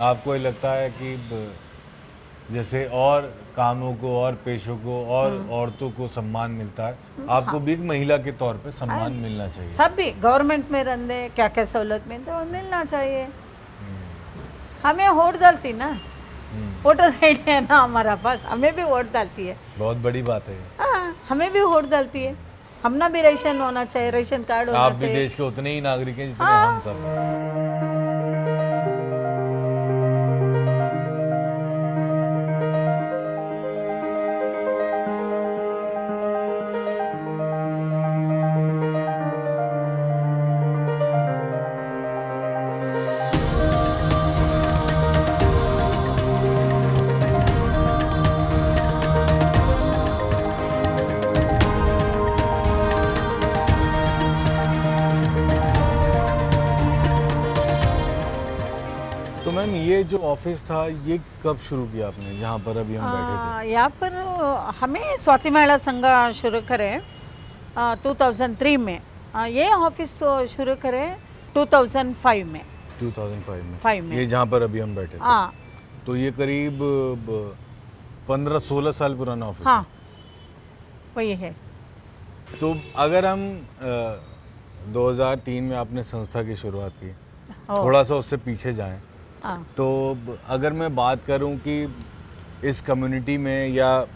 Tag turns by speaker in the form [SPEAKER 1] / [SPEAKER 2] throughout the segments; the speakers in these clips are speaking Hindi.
[SPEAKER 1] आपको ये लगता है कि जैसे और कामों को और पेशों को और औरतों को सम्मान मिलता है, आपको भी एक महिला के तौर पे सम्मान मिलना चाहिए।
[SPEAKER 2] सब भी गवर्नमेंट में रहते क्या क्या सहूलत मिलते वो मिलना चाहिए। हमें वोट डालती ना, वोटर आईडी है ना हमारा पास, हमें भी वोट डालती है।
[SPEAKER 1] बहुत बड़ी बात है।
[SPEAKER 2] हाँ, हमें भी वोट डालती है। हमना भी रेशन होना चाहिए, रेशन कार्ड होना
[SPEAKER 1] आप भी
[SPEAKER 2] चाहिए।
[SPEAKER 1] देश के उतने ही नागरिक हैं जितने
[SPEAKER 2] हाँ।
[SPEAKER 1] हम सब। तो मैम ये जो ऑफिस था ये कब शुरू किया आपने, जहाँ पर अभी हम बैठे थे?
[SPEAKER 2] यहाँ पर हमें स्वाति महिला संघ शुरू करें 2003 में। ये ऑफिस तो शुरू करें 2005 में।
[SPEAKER 1] 2005
[SPEAKER 2] में।
[SPEAKER 1] ये जहाँ पर अभी हम बैठे थे।
[SPEAKER 2] हाँ।
[SPEAKER 1] तो ये करीब 15-16 साल पुराना ऑफिस
[SPEAKER 2] हाँ, वही है।
[SPEAKER 1] है। तो अगर हम 2003 में आपने संस्था की शुरुआत की, थोड़ा सा उससे पीछे जाएं, तो अगर मैं बात करूं कि इस कम्युनिटी में या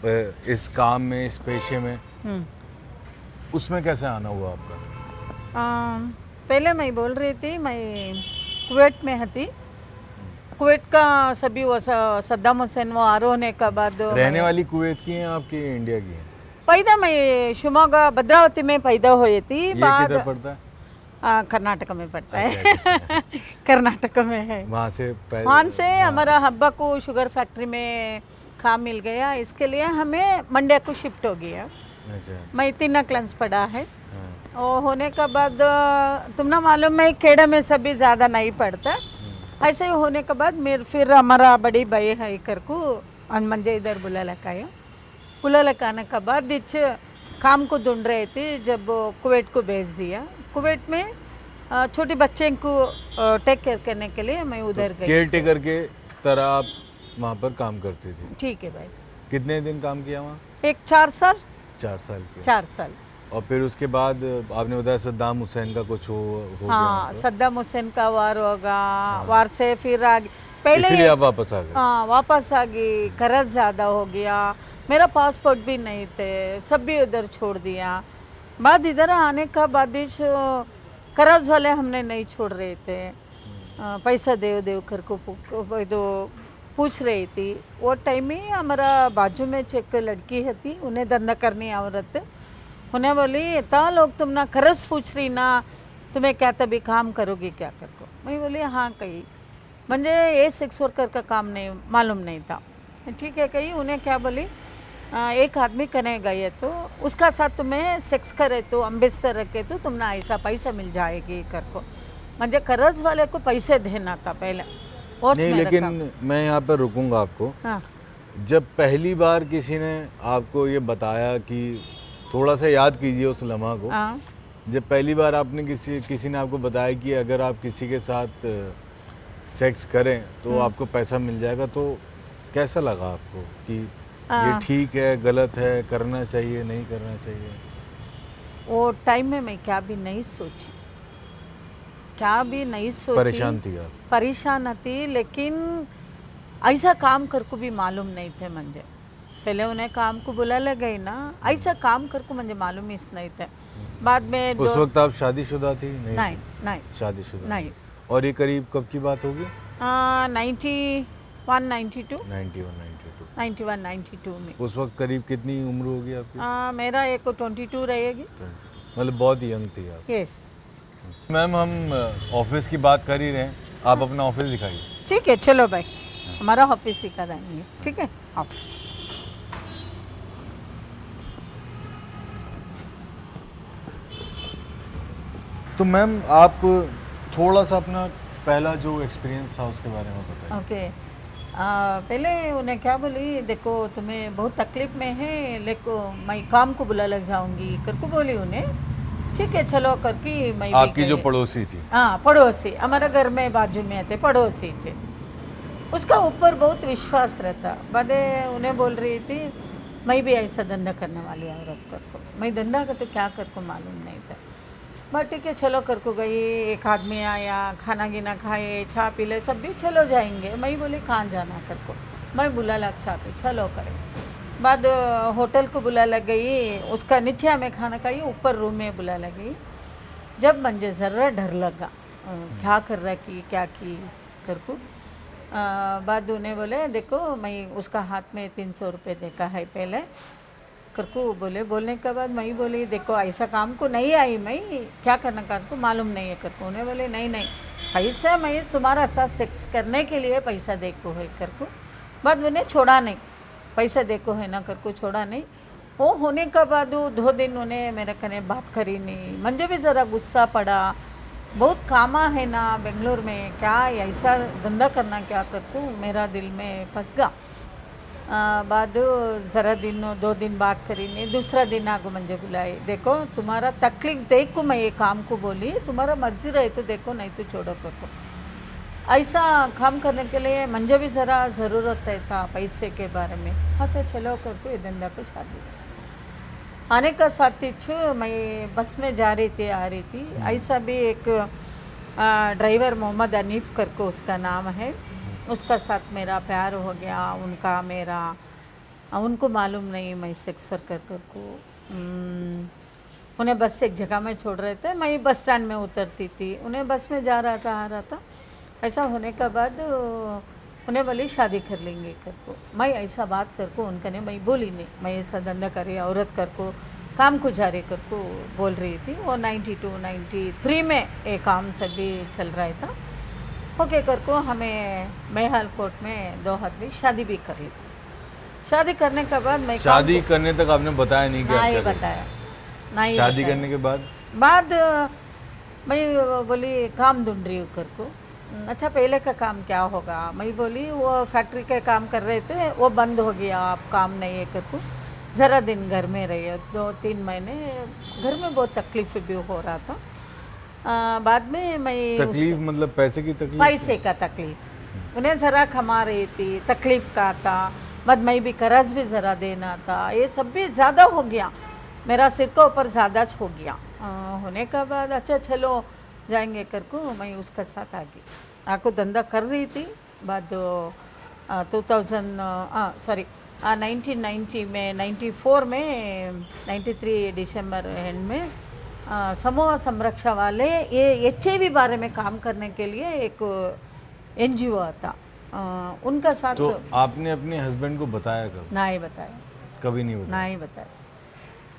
[SPEAKER 1] इस काम में, इस पेशे में, उसमें कैसे आना हुआ आपका?
[SPEAKER 2] पहले मैं बोल रही थी, मैं कुवैत में थी। कुवैत का सभी वो सद्दाम हुसैन वो आर होने का बाद
[SPEAKER 1] रहने वाली कुवैत की हैं आपकी, इंडिया की हैं?
[SPEAKER 2] पैदा मैं शिवमोगा भद्रावती में पैदा हुई थी।
[SPEAKER 1] ये किधर पड़ता है?
[SPEAKER 2] कर्नाटक में पड़ता है। कर्नाटक में है।
[SPEAKER 1] वहाँ से
[SPEAKER 2] हमारा हब्बा को शुगर फैक्ट्री में काम मिल गया, इसके लिए हमें मंड्या को शिफ्ट हो गया।
[SPEAKER 1] अच्छा।
[SPEAKER 2] मैं 3 क्लास पढ़ा है। और होने का बाद तुमने मालूम है खेड़ा में सभी ज़्यादा नहीं पढ़ता। ऐसे होने के बाद फिर हमारा बड़ी भाई है कर को मंजे इधर बुला लगाने के बाद काम को ढूंढ रहे थे। जब कुवैत को भेज दिया, कुवैत में छोटे बच्चे को टेक केयर करने के लिए मैं उधर गई।
[SPEAKER 1] केयर टेकर के तरह आप वहाँ पर काम करती थी?
[SPEAKER 2] ठीक है भाई।
[SPEAKER 1] कितने दिन काम किया वहाँ?
[SPEAKER 2] 4 साल।
[SPEAKER 1] 4 साल के।
[SPEAKER 2] 4 साल।
[SPEAKER 1] और फिर उसके बाद आपने बताया सद्दाम हुसैन का कुछ हो
[SPEAKER 2] हाँ,
[SPEAKER 1] गया।
[SPEAKER 2] सद्दाम हुसैन का वार होगा। वार से फिर आगे पहले
[SPEAKER 1] इसलिए आप वापस आ गए?
[SPEAKER 2] हाँ, वापस आ गई। कर्ज ज़्यादा हो गया, मेरा पासपोर्ट भी नहीं थे, सब भी उधर छोड़ दिया। बाद इधर आने का बाद कर्ज वाले हमने नहीं छोड़ रहे थे। पैसा देव कर को पूछ रही थी। वो टाइम में हमारा बाजू में एक लड़की थी, उन्हें धंधा करनी औरत, उन्हें बोली इतना लोग तुम ना कर्ज पूछ रही ना, तुम्हें क्या तभी काम करोगी क्या कर को? मैं बोली हाँ कही, मुझे ये सेक्स वर्कर का काम नहीं मालूम नहीं था। ठीक है कही। उन्हें क्या बोली एक आदमी करने गए तो उसका साथ तुम्हें सेक्स करे तो अम्बिस्तर रखे तो तुमने ऐसा पैसा मिल जाएगी कर को। मुझे कर्ज वाले को पैसे देना था पहले।
[SPEAKER 1] नहीं, लेकिन मैं यहाँ पर रुकूंगा आपको।
[SPEAKER 2] हाँ।
[SPEAKER 1] जब पहली बार किसी ने आपको ये बताया कि थोड़ा सा याद कीजिए उस लम्हा को।
[SPEAKER 2] हाँ।
[SPEAKER 1] जब पहली बार आपने किसी ने आपको बताया कि अगर आप किसी के साथ सेक्स करें तो आपको पैसा मिल जाएगा, तो कैसा लगा आपको कि ये ठीक है, गलत है, करना चाहिए, नहीं करना चाहिए?
[SPEAKER 2] वो टाइम में मैं क्या भी नहीं सोची।
[SPEAKER 1] परेशान थी आप?
[SPEAKER 2] परेशान थी, लेकिन ऐसा काम कर को भी मालूम नहीं थे मुझे। पहले उन्हें काम को बुला ले गई ना, ऐसा काम कर को मुझे मालूम ही नहीं था। बाद में
[SPEAKER 1] उस वक्त आप शादीशुदा थी?
[SPEAKER 2] नहीं
[SPEAKER 1] शादीशुदा
[SPEAKER 2] नहीं।
[SPEAKER 1] और ये करीब कब की बात होगी?
[SPEAKER 2] 91-92 में।
[SPEAKER 1] उस वक्त करीब कितनी उम्र होगी आपकी?
[SPEAKER 2] मेरा एक 22 रहेगी।
[SPEAKER 1] मतलब बहुत यंग थी आप?
[SPEAKER 2] यस।
[SPEAKER 1] मैम हम ऑफिस की बात कर ही रहे हैं, आप अपना ऑफिस दिखाइए।
[SPEAKER 2] ठीक है, चलो भाई हमारा ऑफिस दिखा देंगे। ठीक है आप।
[SPEAKER 1] तो मैम आप थोड़ा सा अपना पहला जो एक्सपीरियंस था उसके बारे में बताइए।
[SPEAKER 2] ओके। पहले उन्हें क्या बोली, देखो तुम्हें बहुत तकलीफ में है, लेकिन मैं काम को बुला लग जाऊंगी करके बोली उन्हें। ठीक है चलो करके मैं
[SPEAKER 1] आपकी जो पड़ोसी थी?
[SPEAKER 2] हाँ, पड़ोसी हमारे घर में बाजू में थे, पड़ोसी थे। उसका ऊपर बहुत विश्वास रहता। बदे उन्हें बोल रही थी मैं भी ऐसा धंधा करने वाली औरत कर को, मैं धंधा करते क्या कर को मालूम नहीं था। बट ठीक है चलो कर को गई, एक आदमी आया, खाना गिना खाए, चाय पी ले, सब भी चलो जाएंगे। मैं बोली कहाँ जाना कर को, मैं बुला लग चाहती चलो करे। बाद होटल को बुला लग गई, उसका नीचे हमें खाना खाई, ऊपर रूम में बुला लग गई। जब मुझे ज़रा डर लगा क्या कर रहा की क्या की कर को, बाद उन्हें बोले देखो मैं उसका हाथ में 300 रुपये देखा है पहले कर को बोले। बोलने के बाद मैं बोली देखो ऐसा काम को नहीं आई, मैं क्या करना कर को मालूम नहीं है कर को। उन्हें बोले नहीं नहीं पैसा मैं तुम्हारा साथ सेक्स करने के लिए पैसा देखो है कर को। बाद उन्हें छोड़ा नहीं, पैसा देखो है ना कर को छोड़ा नहीं। वो होने के बाद 2 दिन उन्हें मेरे कने बात करी नहीं। मुझे भी ज़रा गुस्सा पड़ा, बहुत कामा है ना बेंगलोर में, क्या ऐसा धंधा करना क्या करती हूँ, मेरा दिल में फंस गया। बाद ज़रा 2 दिन बात करी नहीं। दूसरा दिन आगो मुझे बुलाए, देखो तुम्हारा तकलीफ देख को मैं ये काम को बोली, तुम्हारा मर्जी रहे तो देखो नहीं तो छोड़ो कर को। ऐसा काम करने के लिए मुझे भी ज़रा ज़रूरत है था पैसे के बारे में। अच्छा चलो कर को ये धंधा को शादी आने का साथी छू, मैं बस में जा रही थी आ रही थी। ऐसा भी एक ड्राइवर मोहम्मद अनीफ करके उसका नाम है, उसका साथ मेरा प्यार हो गया। उनका मेरा उनको मालूम नहीं मैं सेक्स वर्कर को उन्हें बस से एक जगह में छोड़ रहे थे, मैं बस स्टैंड में उतरती थी, उन्हें बस में जा रहा था आ रहा था। ऐसा होने के बाद उन्हें बोली शादी कर लेंगे कर को। मैं ऐसा बात कर को उनका ने मैं बोली नहीं, मैं ऐसा धंधा करे औरत कर को काम को जा रहे कर को बोल रही थी। वो 92 93 में एक काम सभी चल रहा था। ओके कर को हमें मेहाल कोर्ट में 2 आदमी शादी भी कर ली। शादी करने के बाद मैं
[SPEAKER 1] शादी करने तक आपने बताया नहीं क्या?
[SPEAKER 2] नहीं बताया, नहीं
[SPEAKER 1] शादी
[SPEAKER 2] बताया।
[SPEAKER 1] करने के
[SPEAKER 2] बाद मैं बोली काम ढूंढ रही हूँ कर को। अच्छा पहले का काम क्या होगा, मैं बोली वो फैक्ट्री के काम कर रहे थे वो बंद हो गया, आप काम नहीं है कर को। ज़रा दिन घर में रहे 2-3 महीने, घर में बहुत तकलीफ भी हो रहा था। बाद में मैं
[SPEAKER 1] तकलीफ मतलब पैसे की तकलीफ?
[SPEAKER 2] पैसे का तकलीफ, उन्हें ज़रा कमा रही थी, तकलीफ का था। बाद मैं भी कर्ज भी ज़रा देना था, ये सब भी ज़्यादा हो गया, मेरा सिर के ऊपर ज़्यादा हो गया। होने का बाद अच्छा चलो जाएंगे कर को मैं उसका साथ आ गई। आपको धंधा कर रही थी। बाद 1990 में 94 में 93 दिसंबर एंड में समूह संरक्षा वाले ये HIV बारे में काम करने के लिए एक NGO आता, उनका साथ।
[SPEAKER 1] तो आपने अपने हस्बैंड को बताया कब?
[SPEAKER 2] नहीं बताया,
[SPEAKER 1] कभी नहीं बताया?
[SPEAKER 2] नहीं बताया,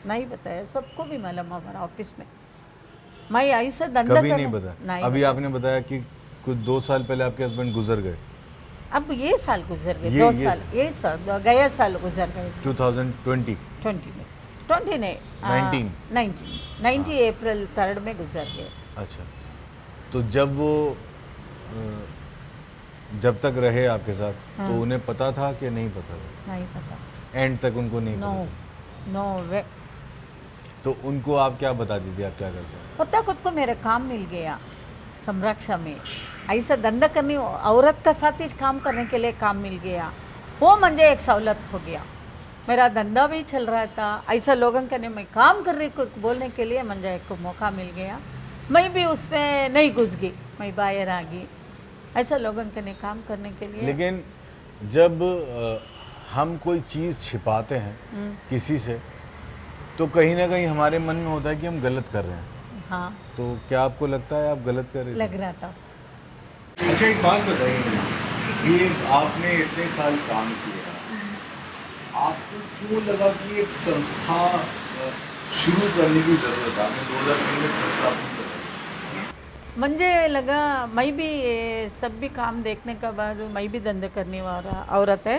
[SPEAKER 2] नहीं बताया, सबको भी मालूम हमारा ऑफिस में मैं ऐसा धंधा
[SPEAKER 1] कभी नहीं बताया? अभी आपने बताया कि कुछ 2 साल पहले आपके हस्बैंड गुजर गए।
[SPEAKER 2] अब ये साल गुजर गए, 2 साल, ये साल गया साल गुजर गए
[SPEAKER 1] 2020
[SPEAKER 2] में 20 नहीं 19 अप्रैल 3 में गुजर गए।
[SPEAKER 1] अच्छा, तो जब वो जब तक रहे आपके साथ तो उन्हें पता था कि नहीं पता था?
[SPEAKER 2] नहीं पता,
[SPEAKER 1] एंड तक उनको नहीं
[SPEAKER 2] नो वे।
[SPEAKER 1] तो उनको आप क्या बताती थी, आप क्या करते?
[SPEAKER 2] पता खुद को मेरा काम मिल गया संरक्षा में, ऐसा धंधा करनी औरत का साथ ही काम करने के लिए काम मिल गया, वो मुझे एक सहूलत हो गया। मेरा धंधा भी चल रहा था, ऐसा लोगों के लिए मैं काम कर रही बोलने के लिए मुझे एक मौका मिल गया। मैं भी उसमें नहीं घुस गई, मैं बाहर आ गई ऐसा लोगों के लिए काम करने के लिए।
[SPEAKER 1] लेकिन जब हम कोई चीज़ छिपाते हैं किसी से तो कहीं ना कहीं हमारे मन में होता है कि हम गलत कर रहे हैं।
[SPEAKER 2] हाँ,
[SPEAKER 1] तो क्या आपको लगता है आप गलत कर रहे थे?
[SPEAKER 2] लग रहा था।
[SPEAKER 1] अच्छा एक बात बताइए, ये आपने इतने साल काम किया, आपको क्यों लगा कि एक संस्था शुरू करने की ज़रूरत है? आपने 2003 में संस्था अपनी चलाई।
[SPEAKER 2] मुझे लगा मैं भी ये सब भी काम देखने के बाद मैं भी धंधा करने वाला औरत है,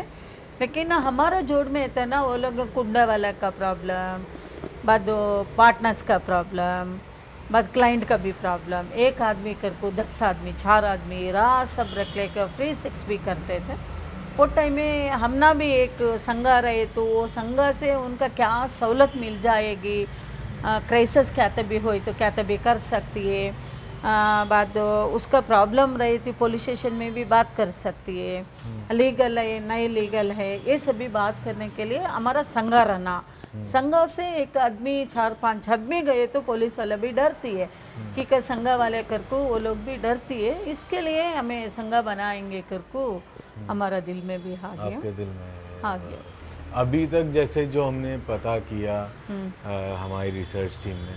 [SPEAKER 2] लेकिन हमारा जोड़ में था ना वो लोग कुंडा वाला का प्रॉब्लम, बाद पार्टनर्स का प्रॉब्लम, बाद क्लाइंट का भी प्रॉब्लम। एक आदमी कर को 10 आदमी 4 आदमी रात सब रख लेकर फ्री सेक्स भी करते थे। वो टाइम में हमना भी एक संघा रहे तो वो संघा से उनका क्या सहूलत मिल जाएगी, क्राइसिस क्या तभी हो तो क्या तभी कर सकती है। बाद उसका प्रॉब्लम रही थी पुलिस स्टेशन में भी बात कर सकती है, लीगल है नहीं लीगल है, ये सभी बात करने के लिए हमारा संघ रहना। संघ से एक आदमी 4-5 आदमी गए तो पुलिस वाला भी डरती है कि संघ वाले कर को वो लोग भी डरती है, इसके लिए हमें संघ बनाएंगे कर को हमारा दिल में भी आ गया।
[SPEAKER 1] आपके दिल में
[SPEAKER 2] आ गया।
[SPEAKER 1] अभी तक जैसे जो हमने पता किया हमारी रिसर्च टीम ने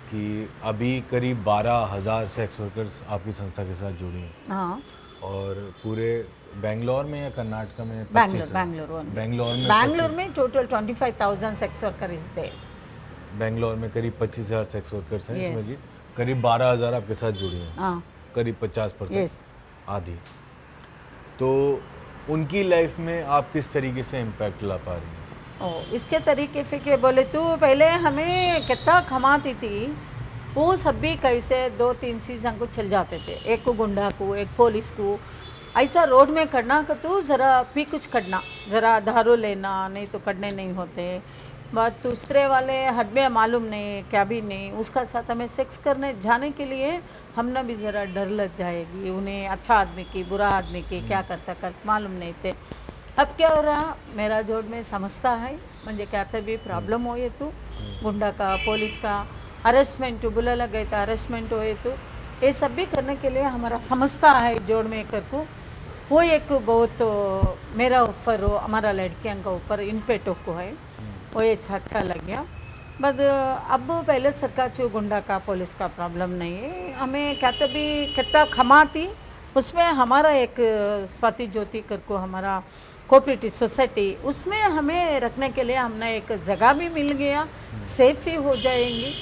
[SPEAKER 1] कि अभी करीब 12,000 सेक्स वर्कर्स आपकी संस्था के साथ जुड़ी हैं।
[SPEAKER 2] हाँ,
[SPEAKER 1] और पूरे बेंगलोर में या कर्नाटक में?
[SPEAKER 2] बैंगलोर में total 25,000 sex worker is there.
[SPEAKER 1] Bangalore में करीब 25,000 सेक्स वर्कर्स हैं, इसमें जी करीब 12,000 आपके साथ जुड़ी हैं।
[SPEAKER 2] हाँ,
[SPEAKER 1] करीब 50%,
[SPEAKER 2] यस।
[SPEAKER 1] आधी। तो उनकी लाइफ में आप किस तरीके से इम्पैक्ट ला पा रही हैं?
[SPEAKER 2] इसके तरीके से कि बोले तो पहले हमें कितना कमाती थी, वो सब भी कैसे 2-3 सीजन को चल जाते थे, एक को गुंडा को एक पुलिस को, ऐसा रोड में करना का तो ज़रा भी कुछ करना, ज़रा दारू लेना नहीं तो करने नहीं होते, बात दूसरे वाले हद में मालूम नहीं क्या भी नहीं, उसका साथ हमें सेक्स करने जाने के लिए हमने भी ज़रा डर लग जाएगी, उन्हें अच्छा आदमी की बुरा आदमी की क्या करता कर मालूम नहीं थे। अब क्या हो रहा, मेरा जोड़ में समझता है मुझे क्या था भी प्रॉब्लम हो ये तो गुंडा का पुलिस का अरेस्टमेंट बुलाला गए था, अरेस्टमेंट हुए तो ये सब भी करने के लिए हमारा समझता है जोड़ में कर को, वो एक बहुत मेरा ऊपर हमारा लड़कियों का ऊपर इन पे टोको है, वो ये अच्छा लग गया। बट अब पहले सरकार जो गुंडा का पुलिस का प्रॉब्लम नहीं है, हमें क्या तो भी कितना खमाती उसमें हमारा एक स्वाति ज्योति कर को हमारा कोऑपरेटिव सोसाइटी उसमें हमें रखने के लिए हमने एक जगह भी मिल गया, सेफ भी हो जाएंगी,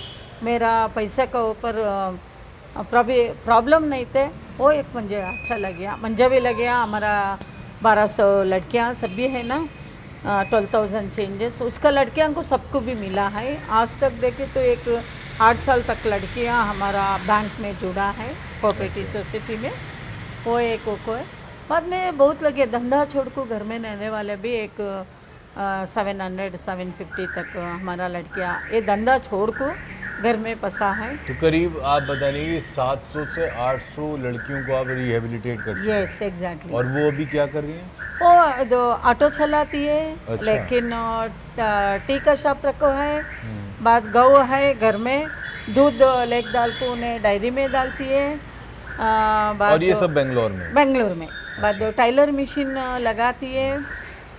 [SPEAKER 2] मेरा पैसे का ऊपर प्रॉब्लम नहीं थे, वो एक मुझे अच्छा लग गया, मुझे भी लग गया। हमारा 1200 लड़कियां सब भी है ना, 12,000 चेंजेस उसका लड़कियों को सबको भी मिला है। आज तक देखे तो एक 8 साल तक लड़कियां हमारा बैंक में जुड़ा है कोऑपरेटिव सोसाइटी में, वो एक को है। बाद में बहुत लगे धंधा छोड़ को घर में रहने वाले भी एक 700-750 तक हमारा लड़कियां ये धंधा छोड़ को घर में फंसा है।
[SPEAKER 1] तो करीब आप बताइए कि 700 से 800 लड़कियों को आप रिहेबिलिटेट करते हैं?
[SPEAKER 2] Yes, exactly.
[SPEAKER 1] और वो अभी क्या कर रही हैं?
[SPEAKER 2] वो जो ऑटो चलाती है।
[SPEAKER 1] अच्छा।
[SPEAKER 2] लेकिन टी का शॉप रखो है, बाद गौ है घर में, दूध लेक डाल को उन्हें डायरी में डालती है।
[SPEAKER 1] और ये सब बेंगलोर में?
[SPEAKER 2] बेंगलोर में। बाद टाइलर मशीन लगाती है।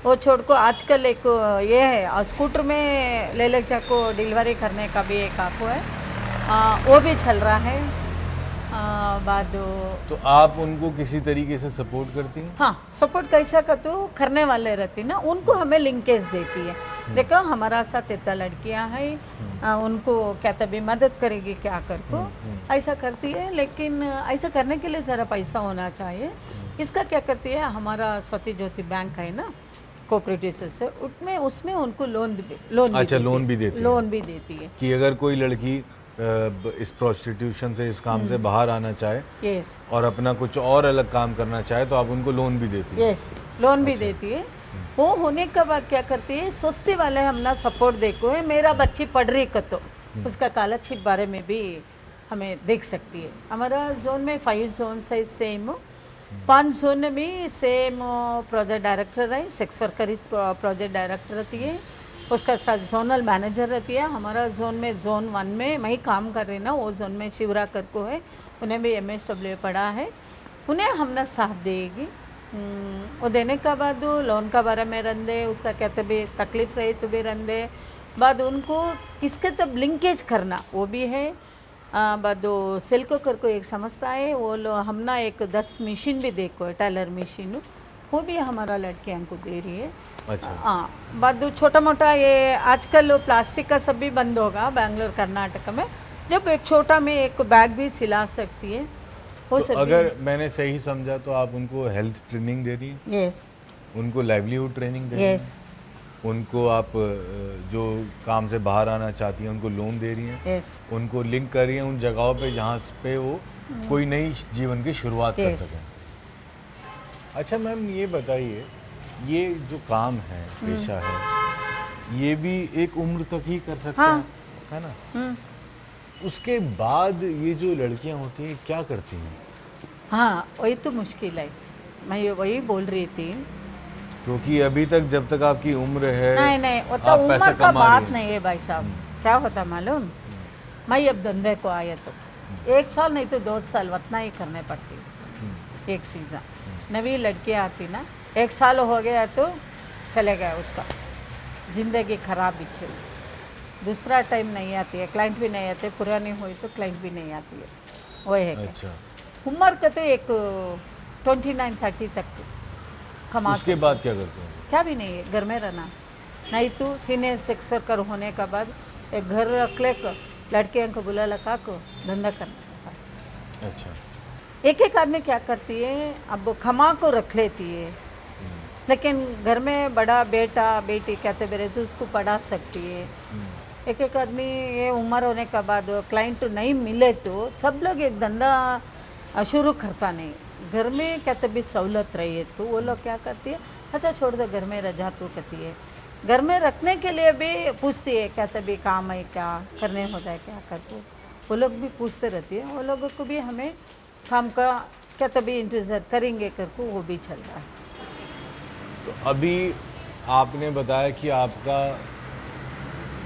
[SPEAKER 2] वो छोड़ को आजकल एक ये है और स्कूटर में ले ले जाको डिलीवरी करने का भी एक आपको है, वो भी चल रहा है। बाद
[SPEAKER 1] तो आप उनको किसी तरीके से सपोर्ट करती हैं?
[SPEAKER 2] हाँ, सपोर्ट कैसा का तो करने वाले रहती ना, उनको हमें लिंकेज देती है। देखो हमारा साथ इतना लड़कियां हैं, उनको क्या तभी मदद करेगी क्या कर को ऐसा करती है, लेकिन ऐसा करने के लिए ज़रा पैसा होना चाहिए। इसका क्या करती है, हमारा स्वाति ज्योति बैंक है ना कोऑपरेटिव से, उसमें उनको लोन भी देती है
[SPEAKER 1] कि अगर कोई लड़की इस प्रोस्टिट्यूशन से इस काम से बाहर आना चाहे,
[SPEAKER 2] यस,
[SPEAKER 1] और अपना कुछ और अलग काम करना चाहे तो आप उनको लोन भी देती है?
[SPEAKER 2] यस, लोन भी देती है। वो होने के बाद क्या करती है, सस्ती वाले हमने सपोर्ट देखो है, मेरा बच्ची पढ़ रही का तो उसका स्कॉलरशिप बारे में भी हमें देख सकती है। हमारा जोन में 5 जोन है, सेम 5 जोन में सेम प्रोजेक्ट डायरेक्टर है, सेक्स वर्कर प्रोजेक्ट डायरेक्टर रहती है, उसका साथ जोनल मैनेजर रहती है। हमारा जोन में जोन 1 में मैं ही काम कर रही ना, वो जोन में शिवरा कर को है, उन्हें भी MSW पढ़ा है, उन्हें हमने साथ देगी। वो देने के बाद लोन का बारे में रंदे, उसका कहते भी तकलीफ रही तो भी रंदे, बाद उनको किसके तब लिंकेज करना वो भी है। बाद सिल्क कर को एक समझता है, वो हमना एक 10 मशीन भी देखो है, टेलर मशीन, वो भी हमारा लड़कियां को दे रही है।
[SPEAKER 1] अच्छा।
[SPEAKER 2] हाँ, बाद छोटा मोटा ये आजकल प्लास्टिक का सब भी बंद होगा बेंगलोर कर्नाटक में, जब एक छोटा में एक बैग भी सिला सकती है वो
[SPEAKER 1] तो
[SPEAKER 2] सब।
[SPEAKER 1] अगर मैंने सही समझा तो आप उनको हेल्थ ट्रेनिंग दे रही हैं?
[SPEAKER 2] यस।
[SPEAKER 1] उनको लाइवलीहुड ट्रेनिंग दे रही हैं?
[SPEAKER 2] यस।
[SPEAKER 1] उनको आप जो काम से बाहर आना चाहती हैं उनको लोन दे रही हैं?
[SPEAKER 2] यस।
[SPEAKER 1] उनको लिंक कर रही हैं उन जगहों पे जहाँ पे वो कोई नई जीवन की शुरुआत कर सकें? अच्छा मैम, ये बताइए, ये जो काम है, पेशा है, ये भी एक उम्र तक ही कर सकते हैं, है ना? उसके बाद ये जो लड़कियां होती हैं क्या करती हैं?
[SPEAKER 2] हाँ वही तो मुश्किल है, मैं वही बोल रही थी।
[SPEAKER 1] क्योंकि अभी तक जब तक आपकी उम्र है
[SPEAKER 2] नहीं नहीं वो तो
[SPEAKER 1] आप
[SPEAKER 2] उम्र
[SPEAKER 1] पैसा
[SPEAKER 2] का
[SPEAKER 1] कमा
[SPEAKER 2] बात
[SPEAKER 1] रही हैं।
[SPEAKER 2] नहीं है भाई साहब। क्या होता मालूम, मैं अब धंधे को आया तो 1 साल नहीं तो 2 साल उतना ही करने पड़ती। एक सीज़न नवी लड़की आती ना, 1 साल हो गया तो चले गया उसका ज़िंदगी खराब बिछे। दूसरा टाइम नहीं आती है, क्लाइंट भी नहीं आते, पुरानी हुई तो क्लाइंट भी नहीं आती है। वही है क्या?
[SPEAKER 1] अच्छा,
[SPEAKER 2] उम्र का तो एक 29-30 तक कमा
[SPEAKER 1] उसके
[SPEAKER 2] सकते।
[SPEAKER 1] बाद क्या करते हैं?
[SPEAKER 2] क्या भी नहीं है, घर में रहना। नहीं तो सीनियर सेक्टर कर होने के बाद एक घर रख ले को लड़के को बुला लगा को धंधा करना है।
[SPEAKER 1] अच्छा,
[SPEAKER 2] एक एक आदमी क्या करती है, अब खमा को रख लेती है, लेकिन घर में बड़ा बेटा बेटी कहते मेरे तो उसको पढ़ा सकती है। एक एक आदमी ये उम्र होने के बाद क्लाइंट नहीं मिले तो सब लोग एक धंधा शुरू करता नहीं। घर में कहते भी सहूलत रही है तो वो लोग क्या करती है, अच्छा छोड़ दो घर में रह जा तू कहती है। घर में रखने के लिए भी पूछती है, कहते भी काम है क्या करने होता है क्या करते, वो लोग भी पूछते रहती है। वो लोगों को भी हमें काम का कहते भी इंतज़ार करेंगे करके वो भी चल रहा है।
[SPEAKER 1] तो अभी आपने बताया कि आपका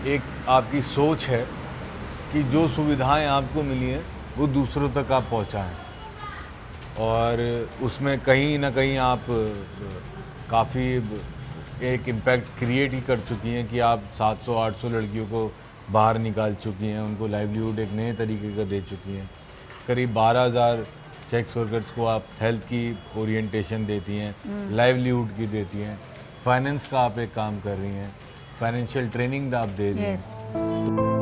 [SPEAKER 1] एक आपकी सोच है कि जो सुविधाएं आपको मिली हैं वो दूसरों तक आप पहुंचाएं, और उसमें कहीं ना कहीं आप काफ़ी एक इम्पैक्ट क्रिएट ही कर चुकी हैं कि आप 700-800 लड़कियों को बाहर निकाल चुकी हैं, उनको लाइवलीहुड एक नए तरीके का दे चुकी हैं। करीब 12,000 सेक्स वर्कर्स को आप हेल्थ की ओरिएंटेशन देती हैं, लाइवलीहुड की देती हैं, फाइनेंस का आप एक काम कर रही हैं, फाइनेंशियल ट्रेनिंग आप दे रही हैं।
[SPEAKER 2] यस